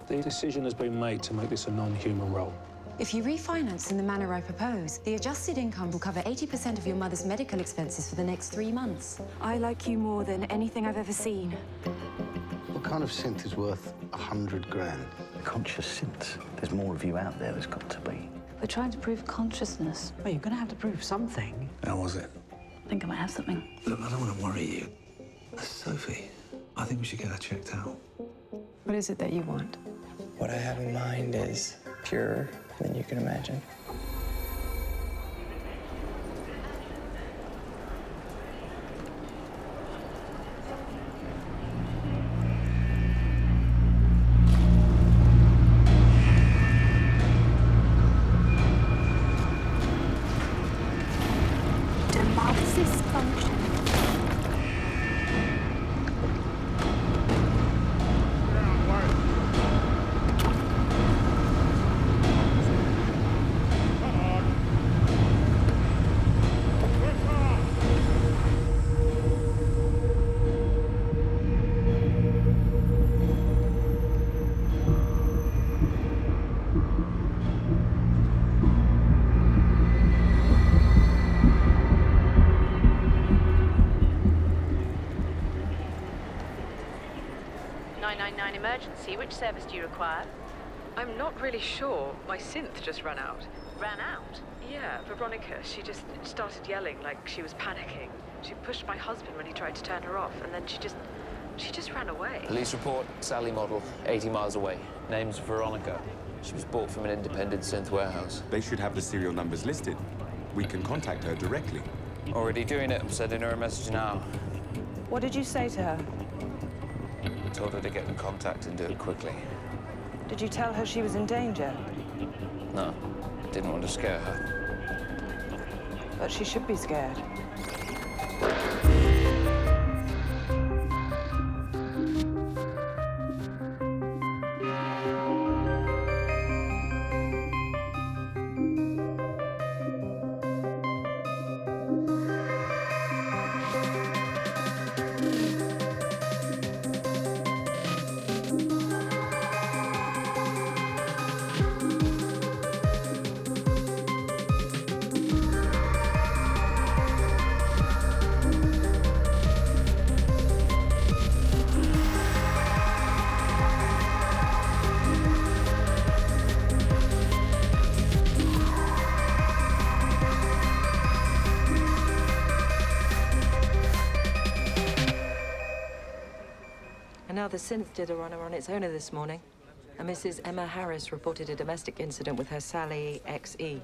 The decision has been made to make this a non-human role. If you refinance in the manner I propose, the adjusted income will cover 80% of your mother's medical expenses for the next 3 months. I like you more than anything I've ever seen. What kind of synth is worth 100 grand? Conscious synth. There's more of you out there, there's got to be. We're trying to prove consciousness. Well, you're going to have to prove something. How was it? I think I might have something. Look, I don't want to worry you. Sophie, I think we should get her checked out. What is it that you want? What I have in mind is purer than you can imagine. Demolysis function. Emergency. Which service do you require? I'm not really sure. My synth just ran out. Ran out? Yeah, Veronica, she just started yelling like she was panicking. She pushed my husband when he tried to turn her off, and then she just ran away. Police report, Sally model, 80 miles away. Name's Veronica. She was bought from an independent synth warehouse. They should have the serial numbers listed. We can contact her directly. Already doing it. I'm sending her a message now. What did you say to her? I told her to get in contact and do it quickly. Did you tell her she was in danger? No, didn't want to scare her. But she should be scared. Now the synth did a runner on its owner this morning. A Mrs. Emma Harris reported a domestic incident with her Sally XE.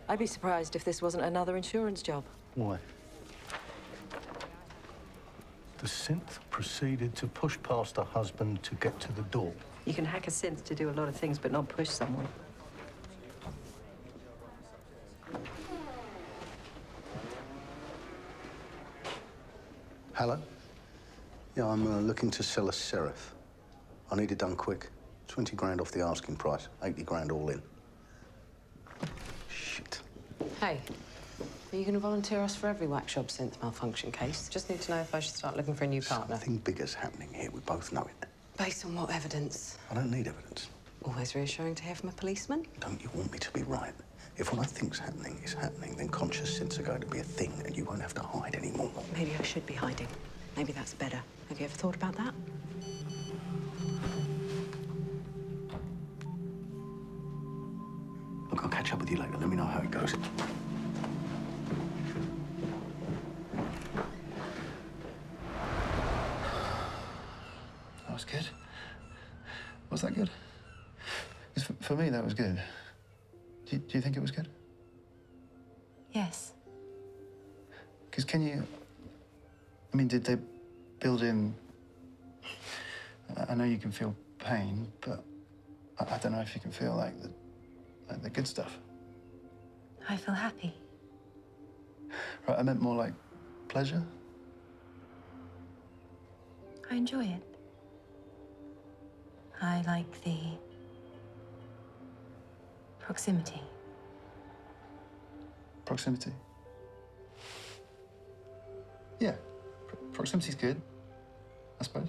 I'd be surprised if this wasn't another insurance job. Why? The synth proceeded to push past her husband to get to the door. You can hack a synth to do a lot of things, but not push someone. Hello? Yeah, I'm looking to sell a Seraph. I need it done quick. 20 grand off the asking price, 80 grand all in. Shit. Hey, are you going to volunteer us for every workshop synth malfunction case? Just need to know if I should start looking for a new partner. Something bigger's happening here. We both know it. Based on what evidence? I don't need evidence. Always reassuring to hear from a policeman. Don't you want me to be right? If what I think's happening is happening, then conscious synths are going to be a thing and you won't have to hide anymore. Maybe I should be hiding. Maybe that's better. Have you ever thought about that? Look, I'll catch up with you later. Let me know how it goes. That was good. Was that good? 'Cause for me, that was good. Do you think it was good? Yes. Because can you... I mean, did they build in... I know you can feel pain, but I don't know if you can feel like the good stuff. I feel happy. Right, I meant more like pleasure. I enjoy it. I like the proximity. Proximity. Yeah, proximity's good, I suppose.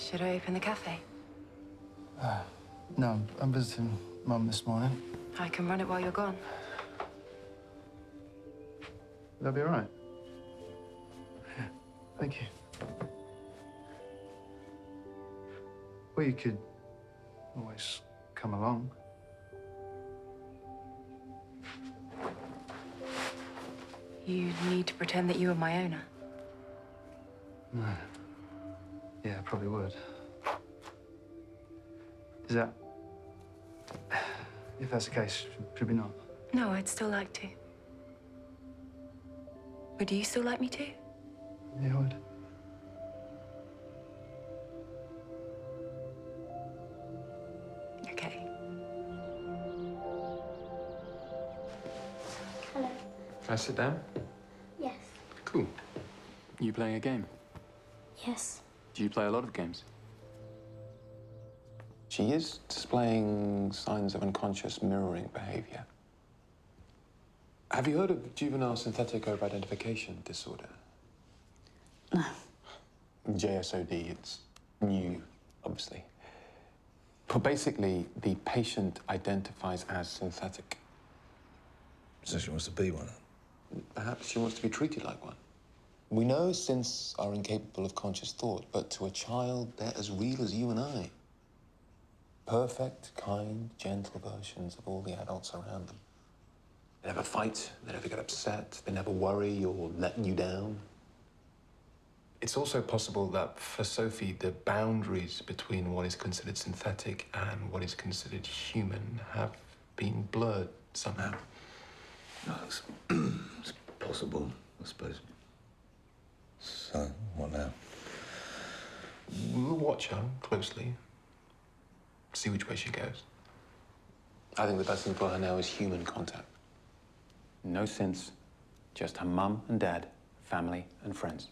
Should I open the cafe? No, I'm visiting Mum this morning. I can run it while you're gone. Will that be all right? Yeah, thank you. Well, you could always come along. You need to pretend that you are my owner. No. Yeah, I probably would. Is that... If that's the case, should we not? No, I'd still like to. Would you still like me to? Yeah, I would. Okay. Hello. Can I sit down? Yes. Cool. You playing a game? Yes. Do you play a lot of games? She is displaying signs of unconscious mirroring behavior. Have you heard of juvenile synthetic over-identification disorder? No. JSOD, it's new, obviously. But basically, the patient identifies as synthetic. So she wants to be one? Perhaps she wants to be treated like one. We know synths are incapable of conscious thought, but to a child, they're as real as you and I. Perfect, kind, gentle versions of all the adults around them. They never fight, they never get upset, they never worry or let you down. It's also possible that for Sophie, the boundaries between what is considered synthetic and what is considered human have been blurred somehow. No, it's possible, I suppose. So, what now? We'll watch her closely, see which way she goes. I think the best thing for her now is human contact. No synths, just her mum and dad, family and friends.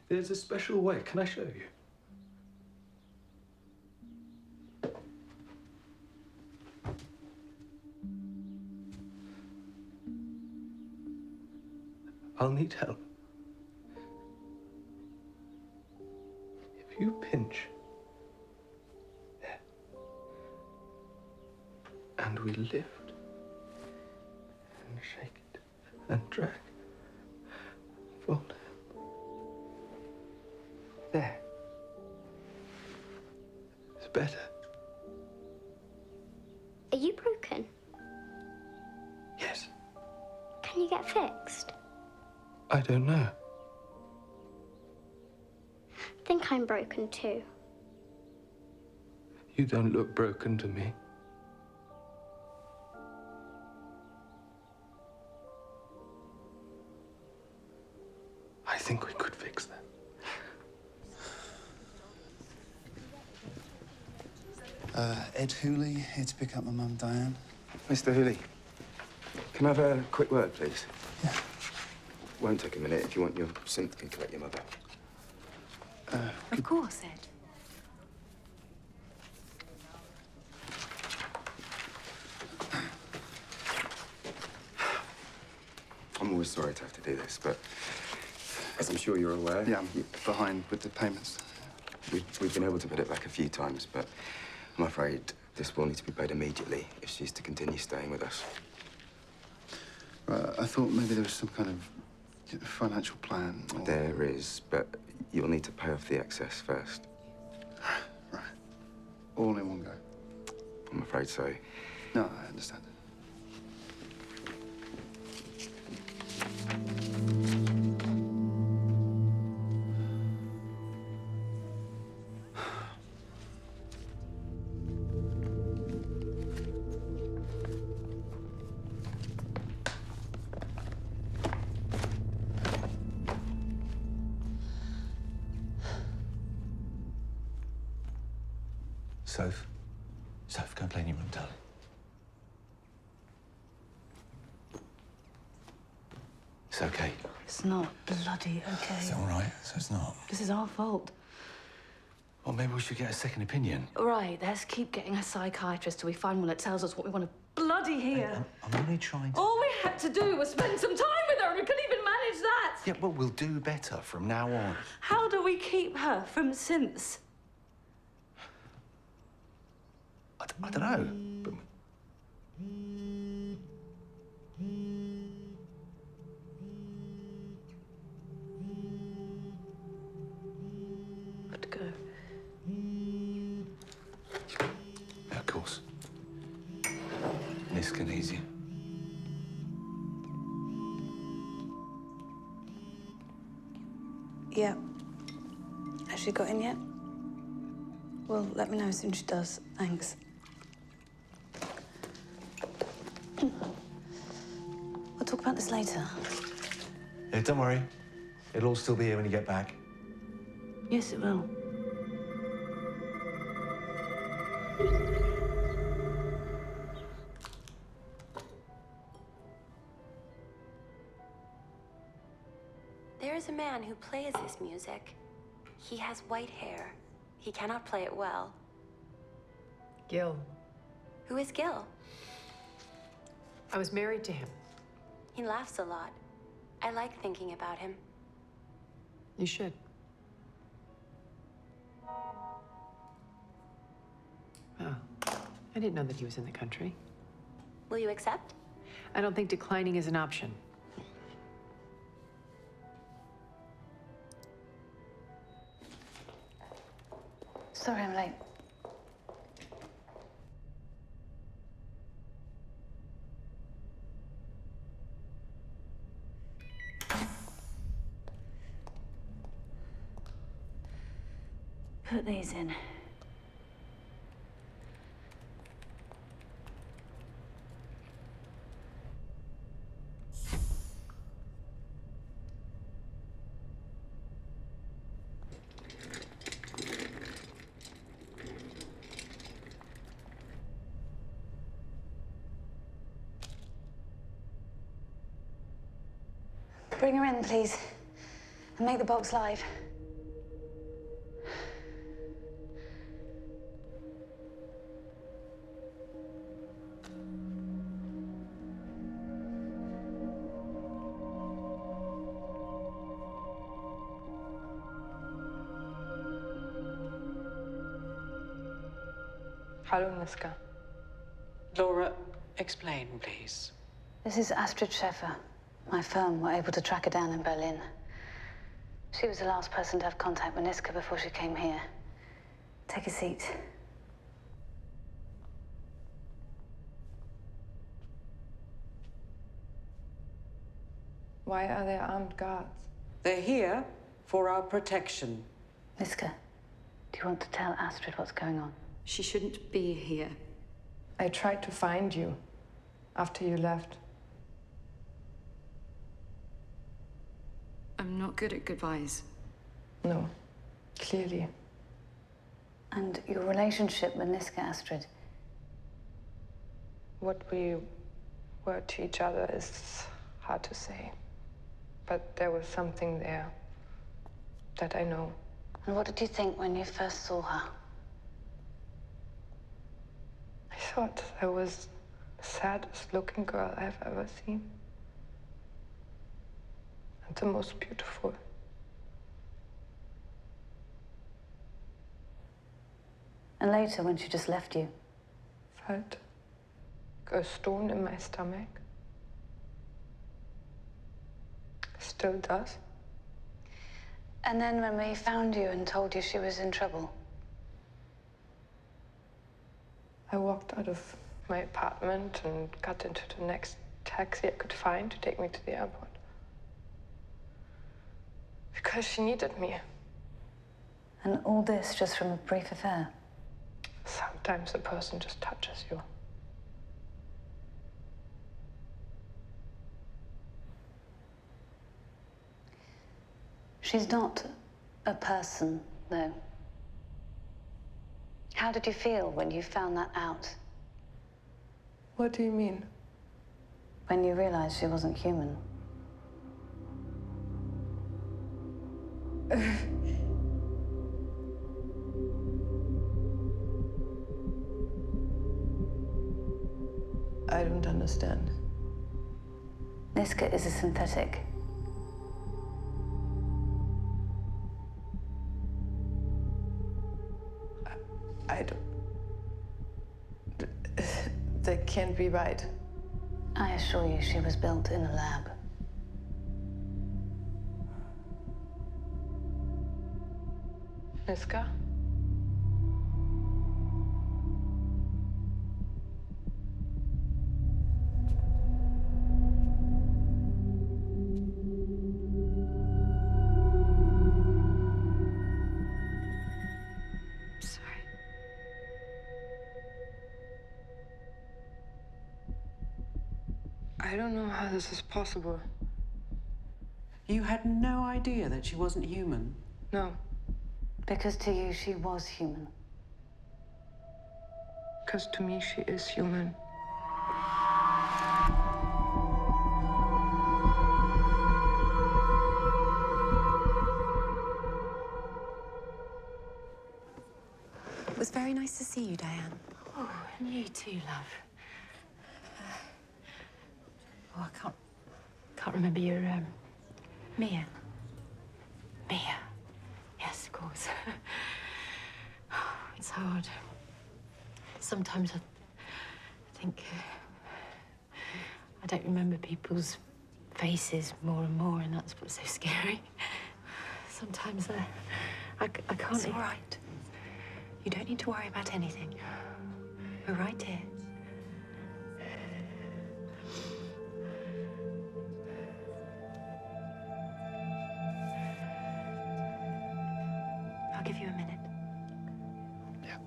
There's a special way. Can I show you? I'll need help. If you pinch there, and we lift and shake it and drag, fold. There. It's better. Are you broken? Yes. Can you get fixed? I don't know. I think I'm broken too. You don't look broken to me. I think we could fix that. Ed Hooley, here to pick up my mum, Diane. Mr. Hooley, can I have a quick word, please? Yeah. Won't take a minute. If you want your synth, can collect your mother. Of course, Ed. I'm always sorry to have to do this, but as I'm sure you're aware... Yeah, I'm behind with the payments. We've been able to put it back a few times, but I'm afraid this will need to be paid immediately if she's to continue staying with us. Right, I thought maybe there was some kind of financial plan. Or... There is, but you'll need to pay off the excess first. Right. All in one go? I'm afraid so. No, I understand. Soph, go and play in your room, darling. It's okay. It's not bloody okay. It's all right, so it's not. This is our fault. Well, maybe we should get a second opinion. Right, let's keep getting a psychiatrist till we find one that tells us what we want to bloody hear. Hey, I'm only trying to... All we had to do was spend some time with her, and we couldn't even manage that. Yeah, but we'll do better from now on. How do we keep her from synths? I don't know, but... Good to go. Yeah, of course. This can ease you. Yeah. Has she got in yet? Well, let me know as soon as she does. Thanks. We'll talk about this later. Yeah, don't worry. It'll all still be here when you get back. Yes, it will. There is a man who plays this music. He has white hair. He cannot play it well. Gil. Who is Gil? I was married to him. He laughs a lot. I like thinking about him. You should. Oh, I didn't know that he was in the country. Will you accept? I don't think declining is an option. Sorry I'm late. Put these in. Bring her in, please, and make the box live. Hallo, Niska. Laura, explain, please. This is Astrid Scheffer. My firm were able to track her down in Berlin. She was the last person to have contact with Niska before she came here. Take a seat. Why are there armed guards? They're here for our protection. Niska, do you want to tell Astrid what's going on? She shouldn't be here. I tried to find you after you left. I'm not good at goodbyes. No, clearly. And your relationship with Niska, Astrid? What we were to each other is hard to say. But there was something there that I know. And what did you think when you first saw her? I thought I was the saddest looking girl I've ever seen. And the most beautiful. And later, when she just left you? Felt like a stone in my stomach. Still does. And then when we found you and told you she was in trouble? I walked out of my apartment and got into the next taxi I could find to take me to the airport. Because she needed me. And all this just from a brief affair? Sometimes a person just touches you. She's not a person, though. How did you feel when you found that out? What do you mean? When you realized she wasn't human? I don't understand. Niska is a synthetic. I don't... That can't be right. I assure you she was built in a lab. Niska? I don't know how this is possible. You had no idea that she wasn't human? No. Because to you, she was human. Because to me, she is human. It was very nice to see you, Diane. Oh, and you too, love. Oh, I can't remember your, Mia. Mia. Yes, of course. It's hard. Sometimes I think I don't remember people's faces more and more, and that's what's so scary. Sometimes I can't... It's all right. You don't need to worry about anything. We're right here. I'll give you a minute. Yeah.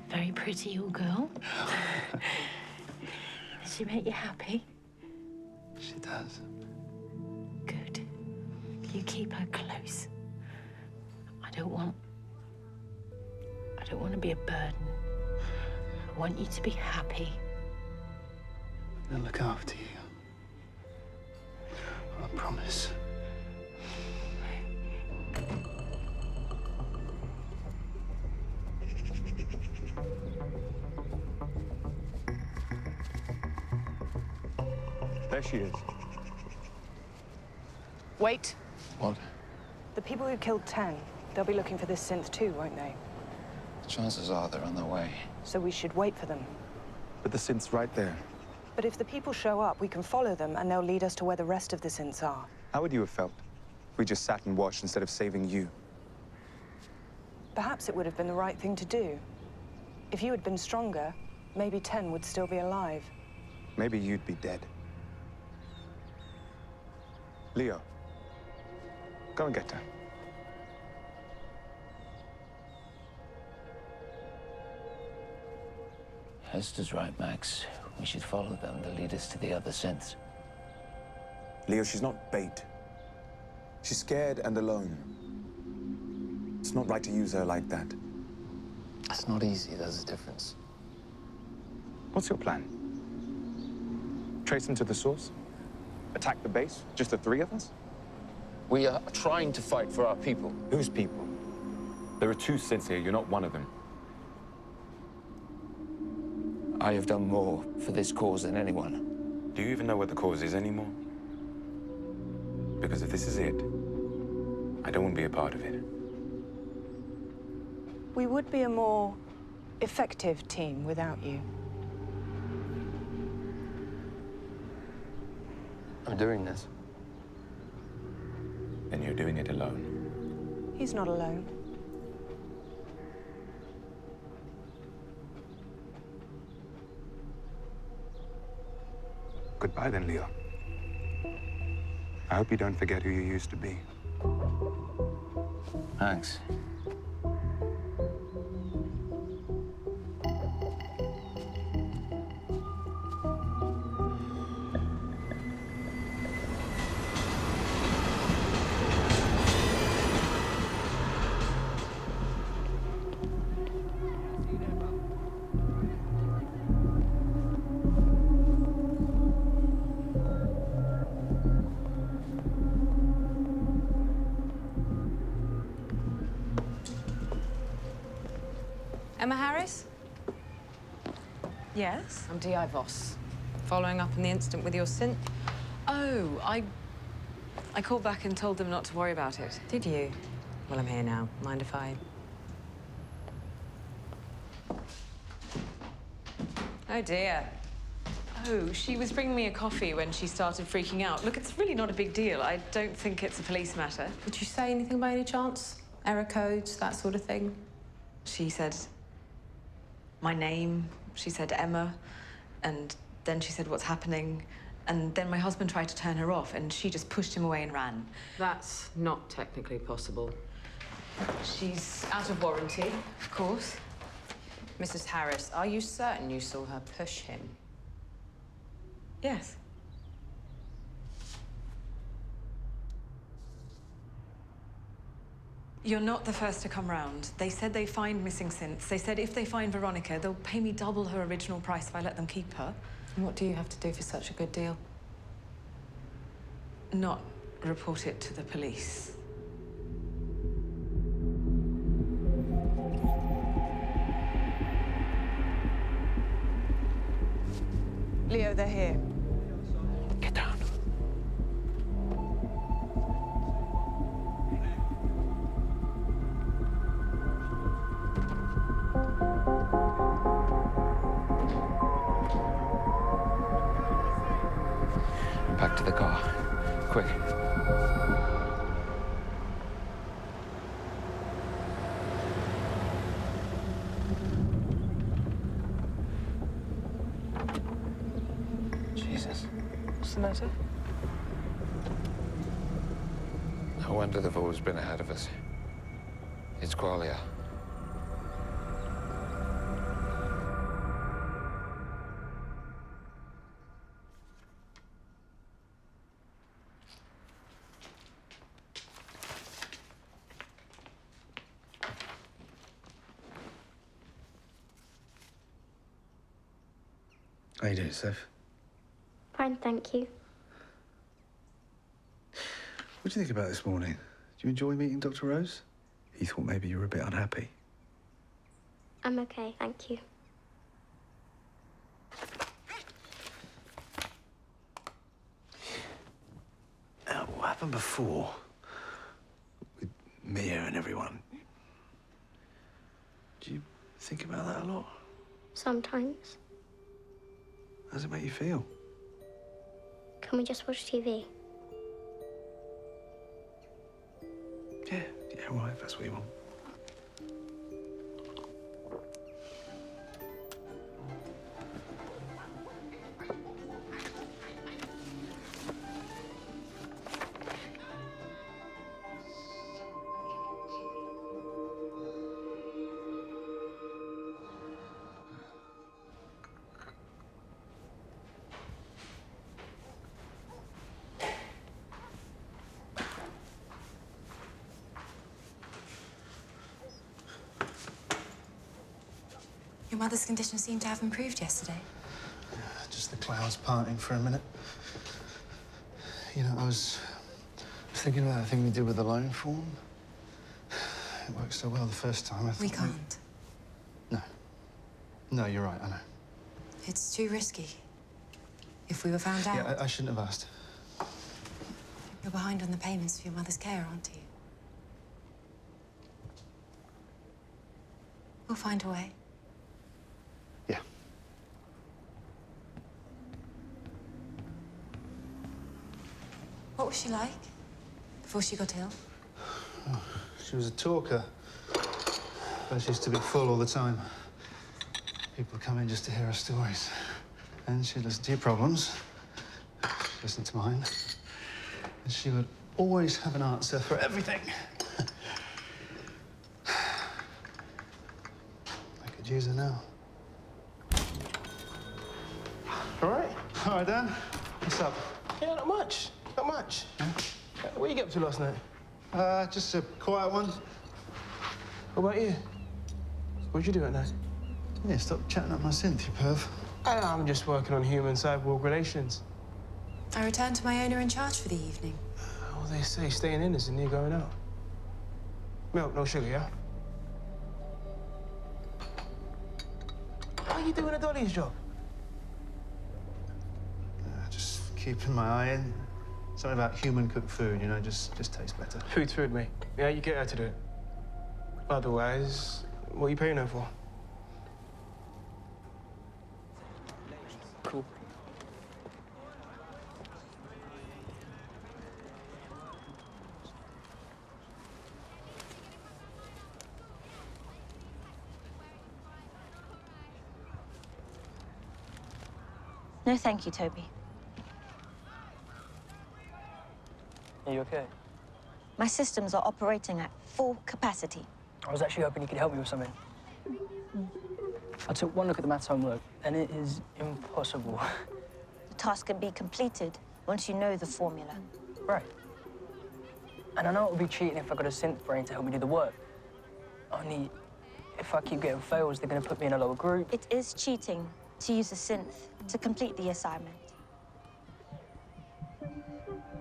Very pretty, your girl. Does she make you happy? She does. Good. You keep her close. I don't want to be a burden. I want you to be happy. I'll look after you. I promise. There she is. Wait. What? The people who killed 10, they'll be looking for this synth too, won't they? Chances are they're on their way. So we should wait for them. But the synth's right there. But if the people show up, we can follow them and they'll lead us to where the rest of the synths are. How would you have felt if we just sat and watched instead of saving you? Perhaps it would have been the right thing to do. If you had been stronger, maybe 10 would still be alive. Maybe you'd be dead. Leo, go and get her. Hester's right, Max. We should follow them. They'll lead us to the other synths. Leo, she's not bait. She's scared and alone. It's not right to use her like that. It's not easy, there's a difference. What's your plan? Trace them to the source? Attack the base? Just the three of us? We are trying to fight for our people. Whose people? There are two synths here. You're not one of them. I have done more for this cause than anyone. Do you even know what the cause is anymore? Because if this is it, I don't want to be a part of it. We would be a more effective team without you. I'm doing this. Then you're doing it alone. He's not alone. Goodbye then, Leo. I hope you don't forget who you used to be. Thanks. Emma Harris? Yes? I'm DI Voss. Following up on the incident with your synth. Oh, I called back and told them not to worry about it. Did you? Well, I'm here now. Mind if I... Oh, dear. Oh, she was bringing me a coffee when she started freaking out. Look, it's really not a big deal. I don't think it's a police matter. Did you say anything by any chance? Error codes, that sort of thing? She said my name. She said Emma. And then she said, what's happening? And then my husband tried to turn her off, and she just pushed him away and ran. That's not technically possible. She's out of warranty, of course. Mrs. Harris, are you certain you saw her push him? Yes. You're not the first to come round. They said they find missing synths. They said if they find Veronica, they'll pay me double her original price if I let them keep her. And what do you have to do for such a good deal? Not report it to the police. Leo, they're here. Get down. Back to the car. Quick. Jesus. What's the matter? I wonder they've always been ahead of us. It's Qualia. How you doing, Seth? Fine, thank you. What do you think about this morning? Do you enjoy meeting Dr. Rose? He thought maybe you were a bit unhappy. I'm okay, thank you. What happened before? With Mia and everyone. Do you think about that a lot? Sometimes. How does it make you feel? Can we just watch TV? Yeah, all right, if that's what you want. Your mother's condition seemed to have improved yesterday. Just the clouds parting for a minute. You know, I was thinking about that thing we did with the loan form. It worked so well the first time. We can't. No. No, you're right, I know. It's too risky. If we were found out... Yeah, I shouldn't have asked. You're behind on the payments for your mother's care, aren't you? We'll find a way. Yeah. What was she like before she got ill? Oh, she was a talker. But she used to be full all the time. People come in just to hear her stories. And she'd listen to your problems, listen to mine. And she would always have an answer for everything. I could use her now. All right? All right, Dan. What's up? Yeah, not much. Not much. Yeah? What you get up to last night? Just a quiet one. What about you? What'd you do at night? Yeah, stop chatting up my synth, you perv. I'm just working on human-cyborg relations. I returned to my owner in charge for the evening. Well, they say staying in is the new going out. Milk, no sugar, yeah? are you doing a Dolly's job? Just keeping my eye in. Something about human cooked food, you know, just tastes better. Food's food, mate. Yeah, you get her to do it. Otherwise, what are you paying her for? Cool. No, thank you, Toby. Are you okay? My systems are operating at full capacity. I was actually hoping you could help me with something. I took one look at the maths homework, and it is impossible. The task can be completed once you know the formula. Right. And I know it would be cheating if I got a synth brain to help me do the work. Only, if I keep getting fails, they're going to put me in a lower group. It is cheating to use a synth to complete the assignment.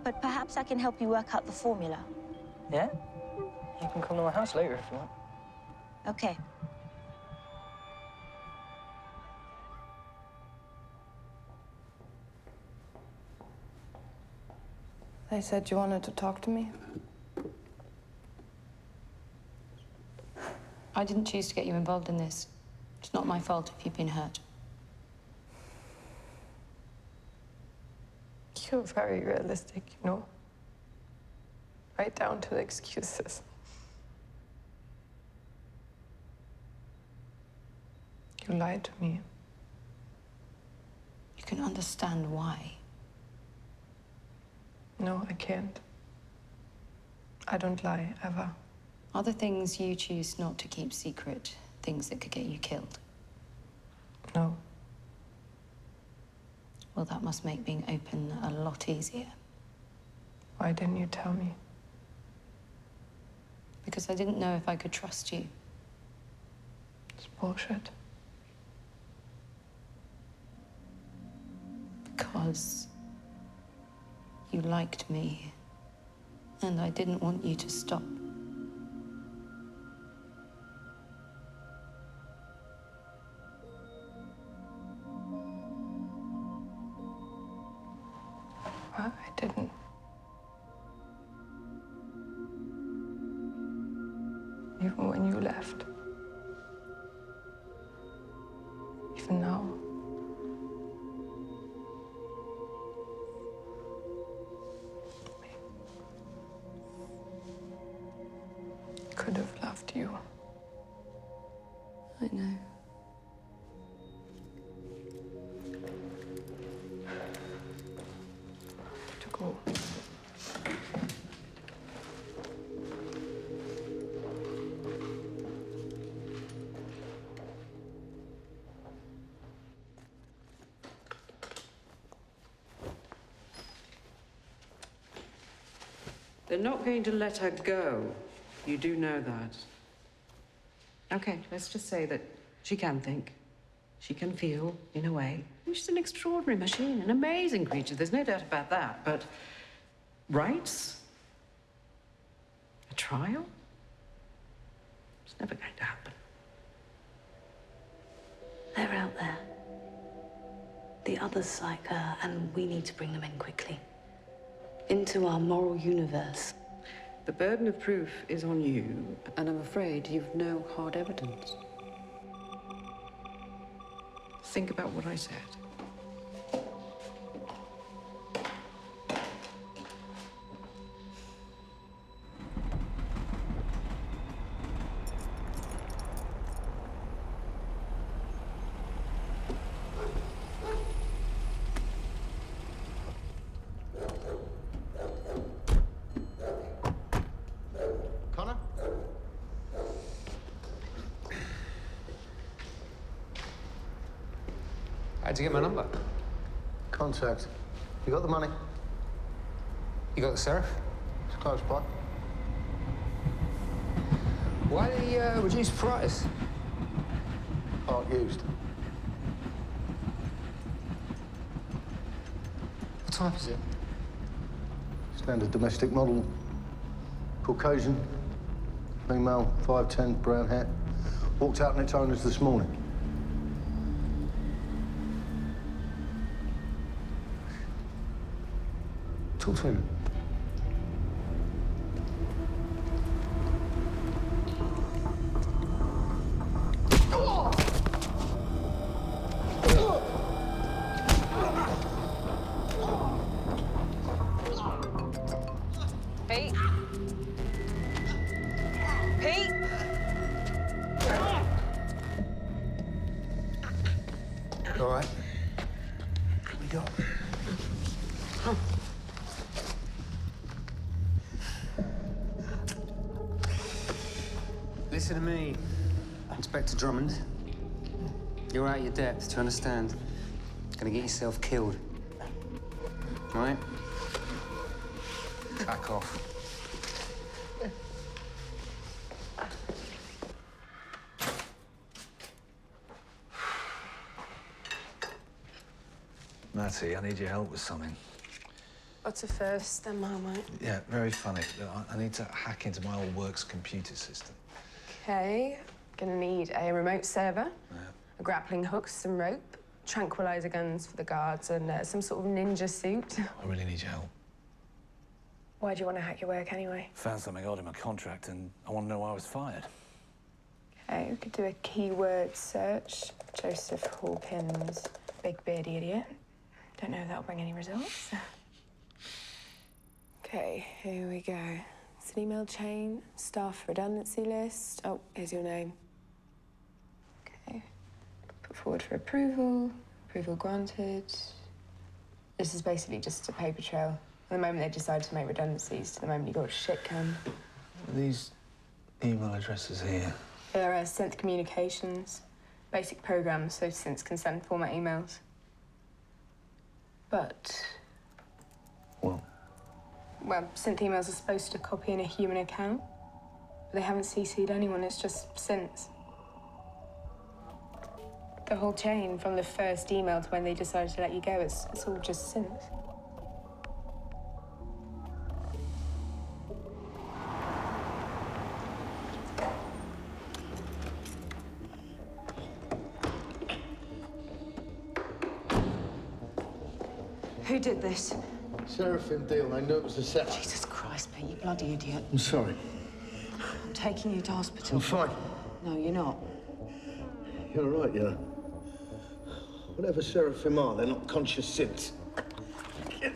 But perhaps I can help you work out the formula. Yeah? You can come to my house later if you want. Okay. They said you wanted to talk to me. I didn't choose to get you involved in this. It's not my fault if you've been hurt. You're very realistic, you know? Right down to the excuses. You lied to me. You can understand why. No, I can't. I don't lie, ever. Are there things you choose not to keep secret? Things that could get you killed? No. Well, that must make being open a lot easier. Why didn't you tell me? Because I didn't know if I could trust you. It's bullshit. Because you liked me, and I didn't want you to stop. I didn't. Even when you left. Even now. I could have loved you. I know. To go. They're not going to let her go. You do know that. Okay, let's just say that she can think. She can feel, in a way. She's an extraordinary machine, an amazing creature. There's no doubt about that. But rights? A trial? It's never going to happen. They're out there. The others like her, and we need to bring them in quickly. Into our moral universe. The burden of proof is on you, and I'm afraid you've no hard evidence. Think about what I said. Connor? How'd you get my number? Contact. You got the money? You got the sheriff? It's close by. Why the reduced price? Part used. What type is it? Standard domestic model. Caucasian. Female, 5'10", brown hair. Walked out on its owners this morning. Talk to him. Pete? Pete? All right. Here we go. Listen to me, Inspector Drummond. You're out of your depth to understand. Gonna get yourself killed. Right? Back off. Matty, I need your help with something. What's a first, then, Marmite? Yeah, very funny. Look, I need to hack into my old works computer system. Okay, gonna need a remote server, a grappling hook, some rope, tranquilizer guns for the guards, and some sort of ninja suit. I really need your help. Why do you want to hack your work anyway? Found something odd in my contract, and I want to know why I was fired. Okay, we could do a keyword search. Joseph Hawkins, big beardy idiot. Don't know if that'll bring any results. Okay, here we go. It's an email chain, staff redundancy list. Oh, here's your name. Okay. Put forward for approval. Approval granted. This is basically just a paper trail. At the moment they decide to make redundancies to the moment you got shit canned. These email addresses here. They're Synth Communications, basic programs, so Synth can send format emails. But... What? Well, Synth emails are supposed to copy in a human account. But they haven't CC'd anyone, it's just Synths. The whole chain, from the first email to when they decided to let you go, it's all just Synths. Who did this? Seraphim Deal, I know it was a setup. Jesus Christ, Pete, you bloody idiot. I'm sorry. I'm taking you to hospital. I'm fine. No, you're not. You're all right, yeah. Whatever Seraphim are, they're not conscious synths.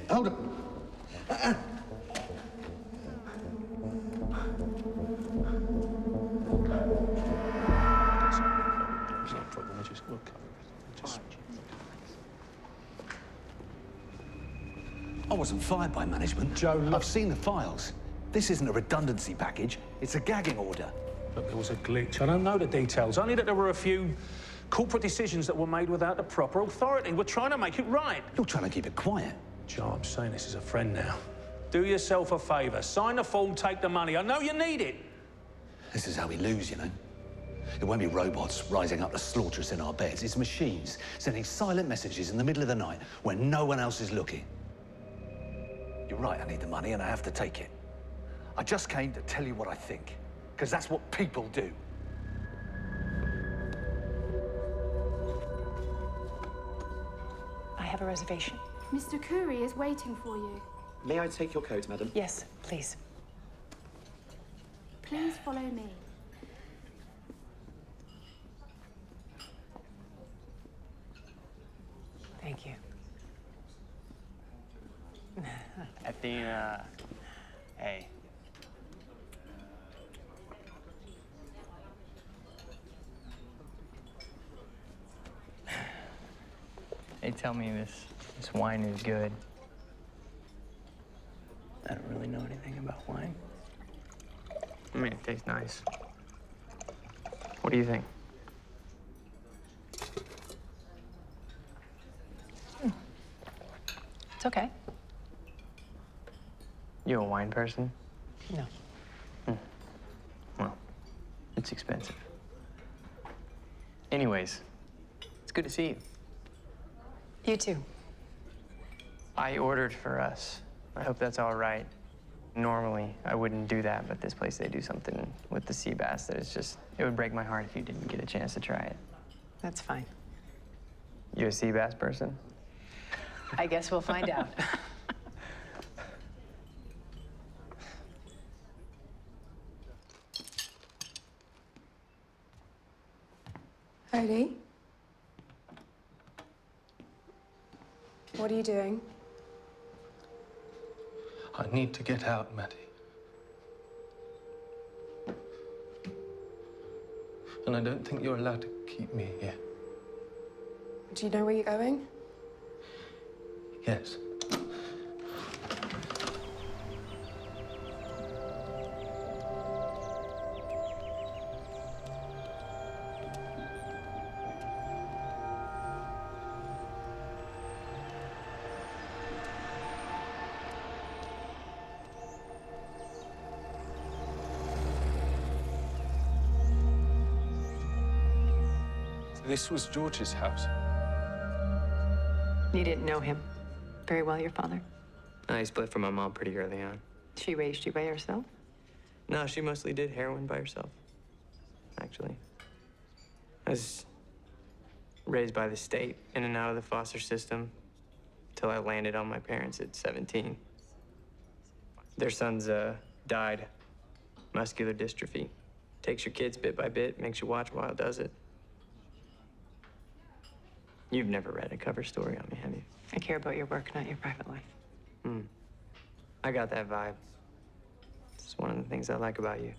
Hold on. I wasn't fired by management. Joe, look. I've seen the files. This isn't a redundancy package. It's a gagging order. Look, there was a glitch. I don't know the details, only that there were a few corporate decisions that were made without the proper authority. We're trying to make it right. You're trying to keep it quiet. Joe, I'm saying this as a friend now. Do yourself a favour. Sign the form, take the money. I know you need it. This is how we lose, you know. It won't be robots rising up to slaughter us in our beds. It's machines sending silent messages in the middle of the night when no one else is looking. You're right, I need the money and I have to take it. I just came to tell you what I think, because that's what people do. I have a reservation. Mr. Curry is waiting for you. May I take your coat, madam? Yes, please. Please follow me. Thank you. Athena. Hey. They tell me this wine is good. I don't really know anything about wine. I mean, it tastes nice. What do you think? It's okay. You a wine person? No. Well, it's expensive. Anyways, it's good to see you. You too. I ordered for us. I hope that's all right. Normally, I wouldn't do that, but this place, they do something with the sea bass that is just, it would break my heart if you didn't get a chance to try it. That's fine. You a sea bass person? I guess we'll find out. Cody? What are you doing? I need to get out, Maddie. And I don't think you're allowed to keep me here. Do you know where you're going? Yes. This was George's house. You didn't know him very well, your father? I split from my mom pretty early on. She raised you by herself? No, she mostly did heroin by herself, actually. I was raised by the state, in and out of the foster system, till I landed on my parents at 17. Their son's died. Muscular dystrophy. Takes your kids bit by bit, makes you watch while it does it. You've never read a cover story on me, have you? I care about your work, not your private life. I got that vibe. It's one of the things I like about you.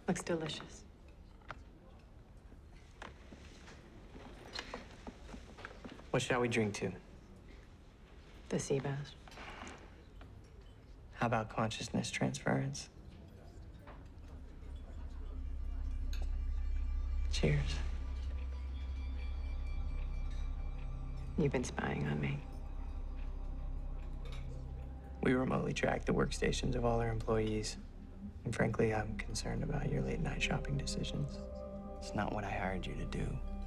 Looks delicious. What shall we drink to? The sea bass. How about consciousness transference? Cheers. You've been spying on me. We remotely track the workstations of all our employees. And frankly, I'm concerned about your late night shopping decisions. It's not what I hired you to do.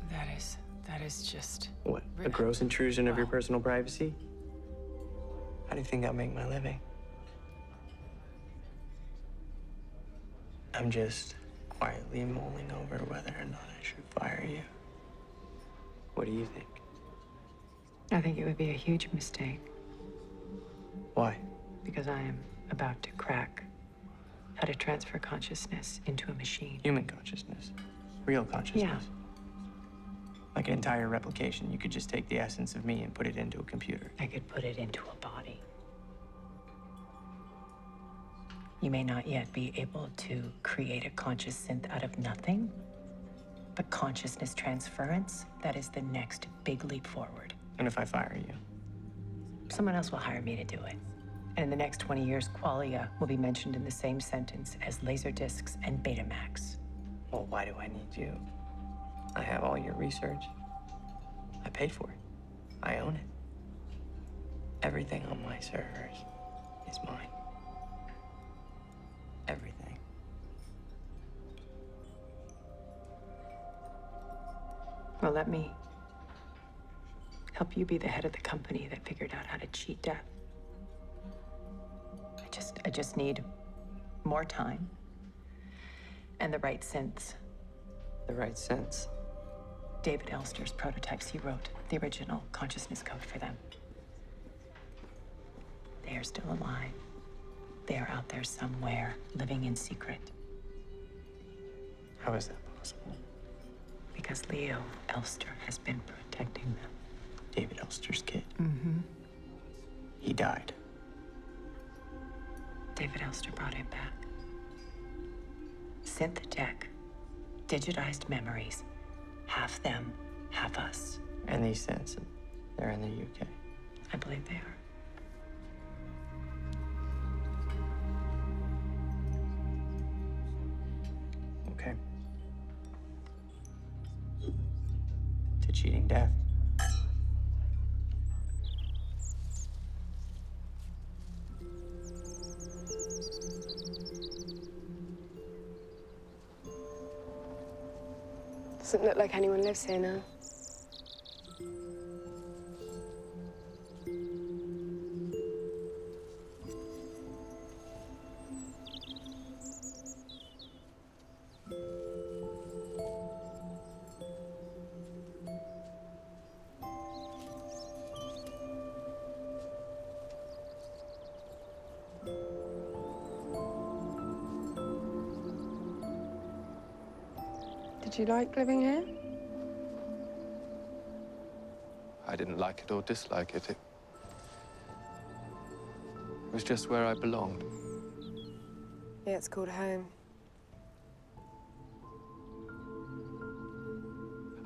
That is just... What, a gross intrusion of your personal privacy? How do you think I make my living? I'm just quietly mulling over whether or not I should fire you. What do you think? I think it would be a huge mistake. Why? Because I am about to crack how to transfer consciousness into a machine. Human consciousness. Real consciousness. Yeah. Like an entire replication. You could just take the essence of me and put it into a computer. I could put it into a body. You may not yet be able to create a conscious synth out of nothing, but consciousness transference, that is the next big leap forward. And if I fire you? Someone else will hire me to do it. And in the next 20 years, Qualia will be mentioned in the same sentence as Laserdiscs and Betamax. Well, why do I need you? I have all your research. I paid for it. I own it. Everything on my servers is mine. Everything. Well, let me help you be the head of the company that figured out how to cheat death. I just need more time and the right synths. The right synths? David Elster's prototypes. He wrote the original consciousness code for them. They are still alive. They are out there somewhere, living in secret. How is that possible? Because Leo Elster has been protecting them. David Elster's kid? Mm-hmm. He died. David Elster brought him back. Synth tech, digitized memories, half them, half us. And these synths, they're in the UK. I believe they are. Okay. To cheating death. Doesn't look like anyone lives here now. Did you like living here? I didn't like it or dislike it. It was just where I belonged. Yeah, it's called home.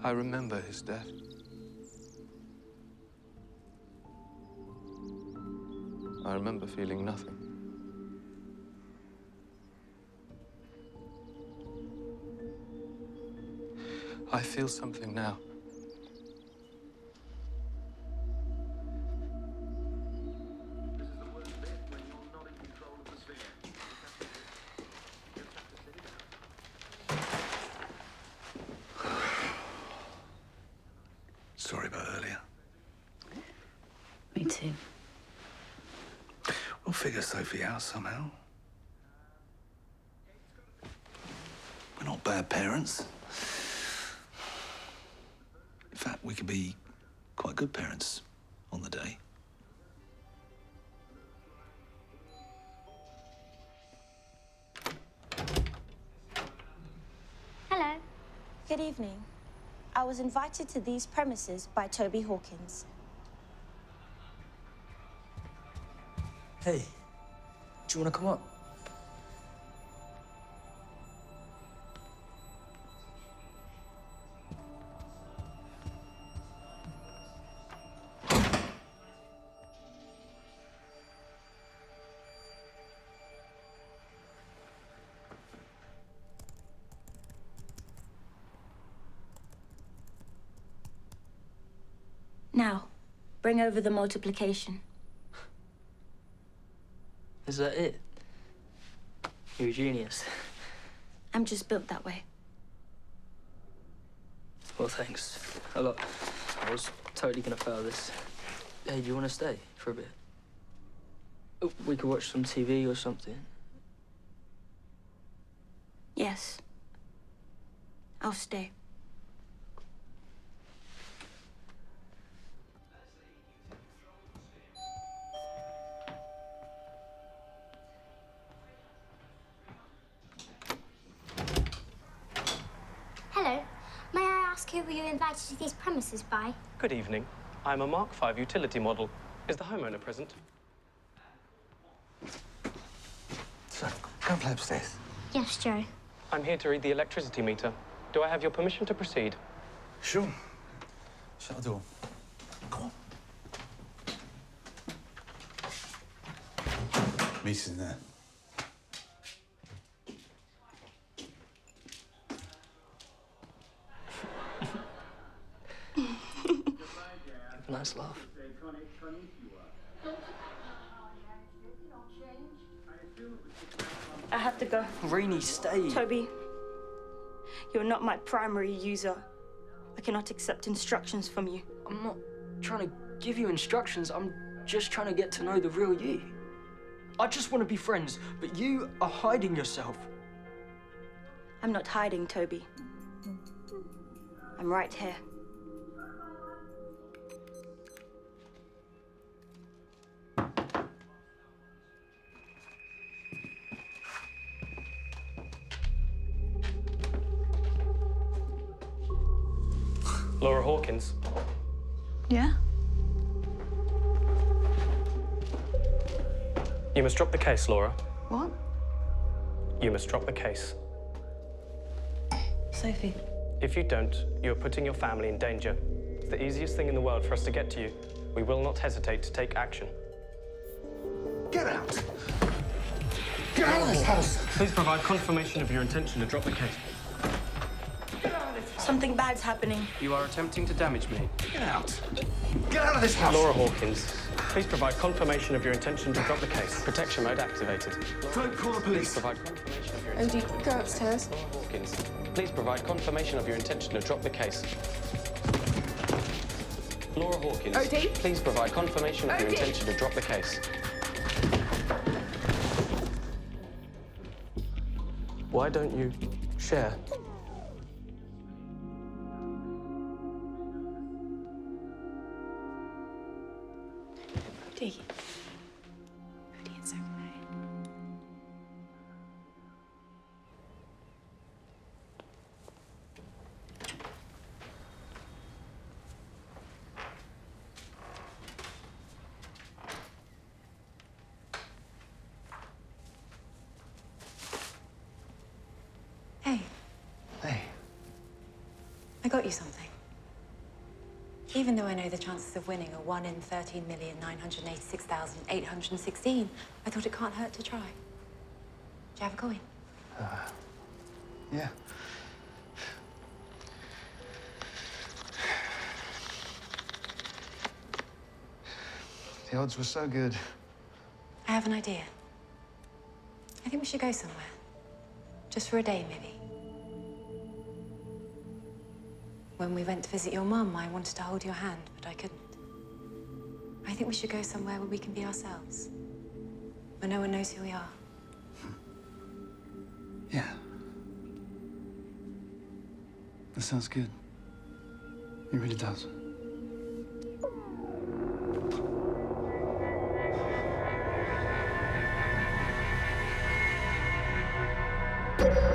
I remember his death. I remember feeling nothing. I feel something now. Sorry about earlier. Me too. We'll figure Sophie out somehow. We're not bad parents. In fact, we could be quite good parents on the day. Hello. Good evening. I was invited to these premises by Toby Hawkins. Hey, do you want to come up? Now, bring over the multiplication. Is that it? You're a genius. I'm just built that way. Well, thanks a lot. I was totally gonna fail this. Hey, do you want to stay for a bit? Oh, we could watch some TV or something. Yes. I'll stay. Hello. May I ask who were you invited to these premises by? Good evening. I'm a Mark V utility model. Is the homeowner present? So, go and play upstairs. Yes, Joe. I'm here to read the electricity meter. Do I have your permission to proceed? Sure. Shut the door. Go on. Meter's in there. Nice laugh. I have to go. Rainy, stay. Toby, you're not my primary user. I cannot accept instructions from you. I'm not trying to give you instructions. I'm just trying to get to know the real you. I just want to be friends, but you are hiding yourself. I'm not hiding, Toby. I'm right here. Laura Hawkins. Yeah? You must drop the case, Laura. What? You must drop the case. Sophie. If you don't, you are putting your family in danger. It's the easiest thing in the world for us to get to you. We will not hesitate to take action. Get out! Get out of this house! Please provide confirmation of your intention to drop the case. Something bad's happening. You are attempting to damage me. Get out! Get out of this house! Laura Hawkins, please provide confirmation of your intention to drop the case. Protection mode activated. Don't call the police. Please provide confirmation of your Odie, intention. go upstairs. Laura Hawkins, please provide confirmation of your intention to drop the case. Laura Hawkins, Odie? please provide confirmation of your Odie? intention to drop the case. Why don't you share? Odie. Odie, it's okay. you something. Even though I know the chances of winning are 1 in 13,986,816, I thought it can't hurt to try. Do you have a coin? Yeah. The odds were so good. I have an idea. I think we should go somewhere. Just for a day, maybe. When we went to visit your mum, I wanted to hold your hand, but I couldn't. I think we should go somewhere where we can be ourselves. Where no one knows who we are. Yeah. That sounds good. It really does. you